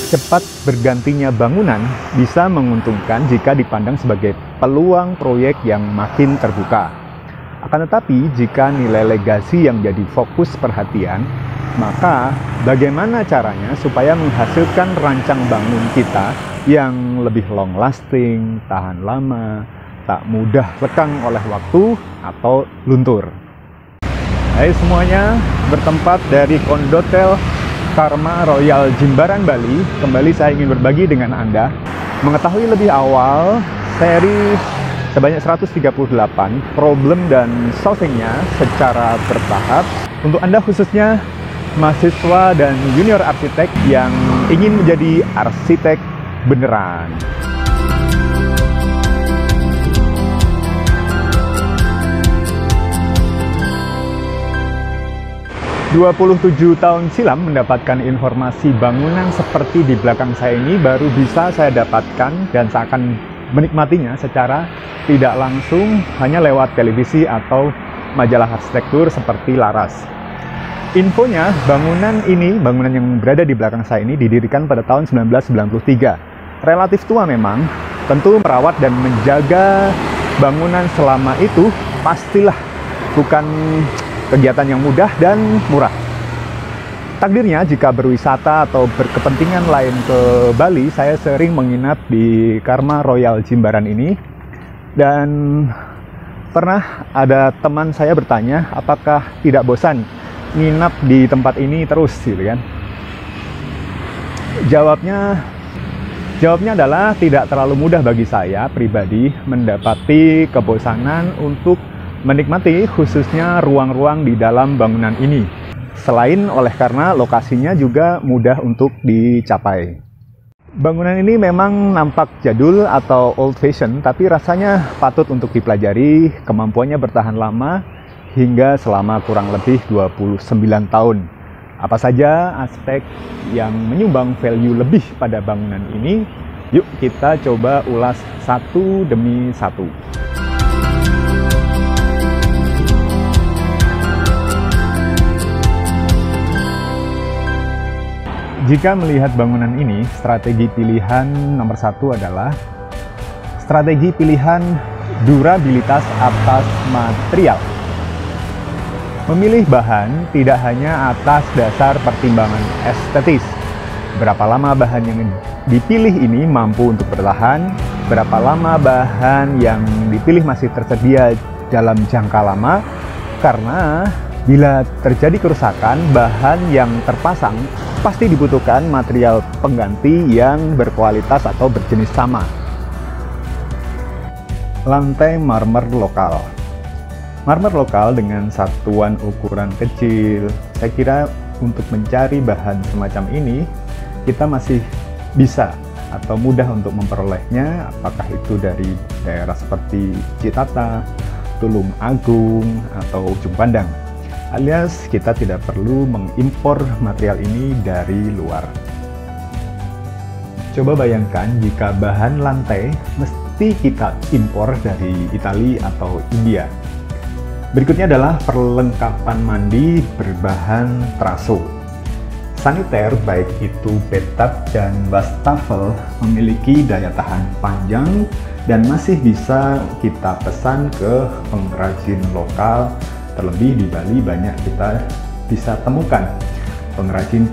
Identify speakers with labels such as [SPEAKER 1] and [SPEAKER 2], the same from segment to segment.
[SPEAKER 1] Cepat bergantinya bangunan bisa menguntungkan jika dipandang sebagai peluang proyek yang makin terbuka. Akan tetapi, jika nilai legasi yang jadi fokus perhatian, maka bagaimana caranya supaya menghasilkan rancang bangun kita yang lebih long lasting, tahan lama, tak mudah lekang oleh waktu atau luntur. Hai semuanya, bertempat dari Kondotel Karma Royal Jimbaran Bali. Kembali saya ingin berbagi dengan Anda mengetahui lebih awal seri sebanyak 138 problem dan solvingnya secara bertahap untuk Anda khususnya mahasiswa dan junior arsitek yang ingin menjadi arsitek beneran. 27 tahun silam mendapatkan informasi bangunan seperti di belakang saya ini baru bisa saya dapatkan dan saya akan menikmatinya secara tidak langsung hanya lewat televisi atau majalah arsitektur seperti Laras. Infonya, bangunan yang berada di belakang saya ini didirikan pada tahun 1993. Relatif tua memang, tentu merawat dan menjaga bangunan selama itu pastilah bukan kegiatan yang mudah dan murah. Takdirnya jika berwisata atau berkepentingan lain ke Bali, saya sering menginap di Karma Royal Jimbaran ini. Dan pernah ada teman saya bertanya, apakah tidak bosan nginap di tempat ini terus gitu kan? Jawabnya adalah tidak terlalu mudah bagi saya pribadi mendapati kebosanan untuk menikmati khususnya ruang-ruang di dalam bangunan ini. Selain karena lokasinya juga mudah untuk dicapai. Bangunan ini memang nampak jadul atau old fashion, tapi rasanya patut untuk dipelajari. Kemampuannya bertahan lama hingga selama kurang lebih 29 tahun. Apa saja aspek yang menyumbang value lebih pada bangunan ini? Yuk kita coba ulas satu demi satu. Jika melihat bangunan ini, strategi pilihan nomor satu adalah strategi pilihan durabilitas atas material. Memilih bahan tidak hanya atas dasar pertimbangan estetis. Berapa lama bahan yang dipilih ini mampu untuk bertahan, berapa lama bahan yang dipilih masih tersedia dalam jangka lama, karena bila terjadi kerusakan, bahan yang terpasang pasti dibutuhkan material pengganti yang berkualitas atau berjenis sama. Lantai marmer lokal. Marmer lokal dengan satuan ukuran kecil. Saya kira untuk mencari bahan semacam ini, kita masih bisa atau mudah untuk memperolehnya, apakah itu dari daerah seperti Citata, Tulung Agung, atau Ujung Pandang. Alias kita tidak perlu mengimpor material ini dari luar. Coba bayangkan jika bahan lantai mesti kita impor dari Italia atau India. Berikutnya adalah perlengkapan mandi berbahan teraso. Saniter baik itu bathtub dan wastafel memiliki daya tahan panjang dan masih bisa kita pesan ke pengrajin lokal. Terlebih di Bali banyak kita bisa temukan pengrajin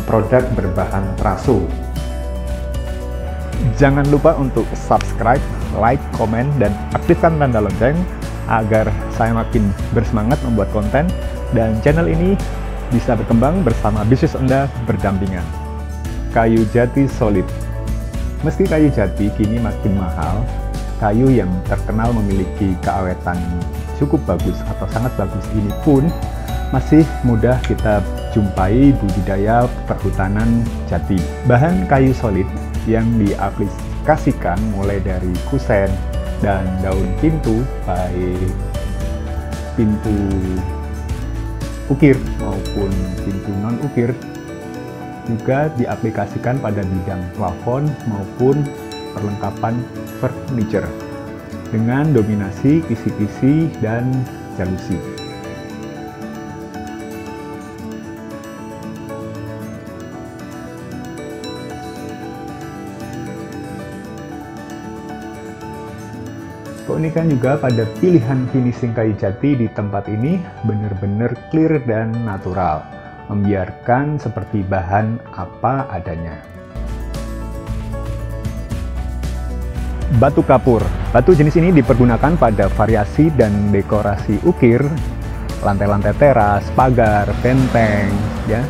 [SPEAKER 1] produk berbahan teraso. Jangan lupa untuk subscribe, like, komen, dan aktifkan tanda lonceng agar saya makin bersemangat membuat konten dan channel ini bisa berkembang bersama bisnis Anda berdampingan. Kayu jati solid. Meski kayu jati kini makin mahal, kayu yang terkenal memiliki keawetan cukup bagus atau sangat bagus ini pun masih mudah kita jumpai budidaya perhutanan jati. Bahan kayu solid yang diaplikasikan mulai dari kusen dan daun pintu, baik pintu ukir maupun pintu non-ukir, juga diaplikasikan pada bidang plafon maupun perlengkapan furniture dengan dominasi kisi-kisi dan jalusi. Keunikan juga pada pilihan finishing kayu jati di tempat ini benar-benar clear dan natural, membiarkan seperti bahan apa adanya. Batu kapur. Batu jenis ini dipergunakan pada variasi dan dekorasi ukir, lantai-lantai teras, pagar, benteng, ya.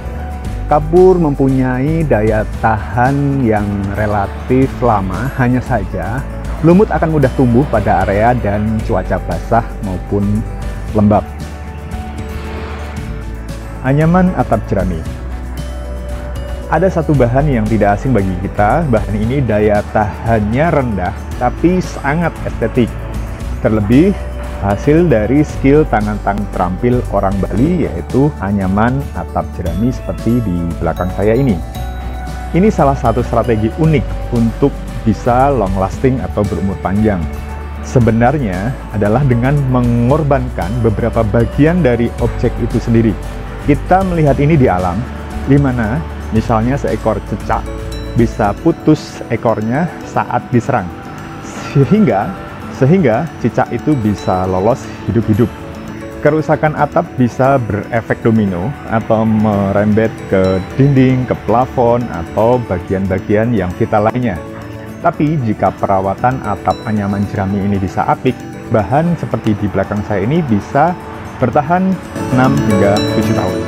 [SPEAKER 1] Kapur mempunyai daya tahan yang relatif lama, hanya saja lumut akan mudah tumbuh pada area dan cuaca basah maupun lembab. Anyaman atap jerami. Ada satu bahan yang tidak asing bagi kita. Bahan ini daya tahannya rendah, tapi sangat estetik. Terlebih hasil dari skill tangan-tangan terampil orang Bali, yaitu anyaman atap jerami seperti di belakang saya ini. Ini salah satu strategi unik untuk bisa long lasting atau berumur panjang. Sebenarnya adalah dengan mengorbankan beberapa bagian dari objek itu sendiri. Kita melihat ini di alam, di mana misalnya seekor cecak bisa putus ekornya saat diserang, sehingga cicak itu bisa lolos hidup-hidup. Kerusakan atap bisa berefek domino atau merembet ke dinding, ke plafon, atau bagian-bagian yang vital lainnya. Tapi jika perawatan atap anyaman jerami ini bisa apik, bahan seperti di belakang saya ini bisa bertahan 6 hingga 7 tahun.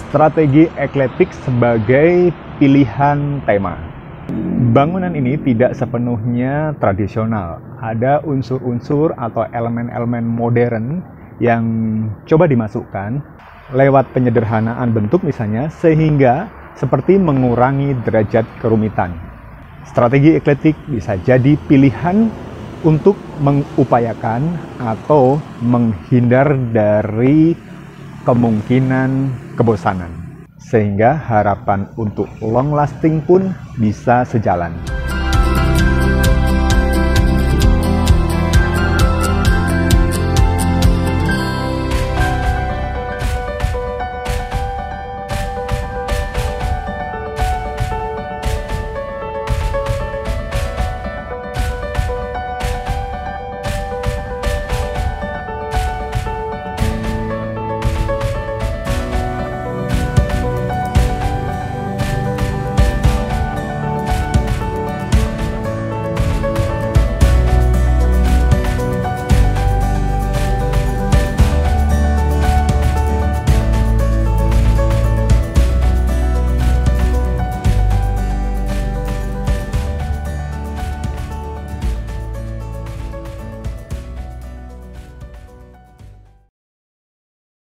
[SPEAKER 1] Strategi eklektik sebagai pilihan tema. Bangunan ini tidak sepenuhnya tradisional. Ada unsur-unsur atau elemen-elemen modern yang coba dimasukkan lewat penyederhanaan bentuk misalnya, sehingga seperti mengurangi derajat kerumitan. Strategi eklektik bisa jadi pilihan untuk mengupayakan atau menghindar dari kemungkinan kebosanan, sehingga harapan untuk long lasting pun bisa sejalan.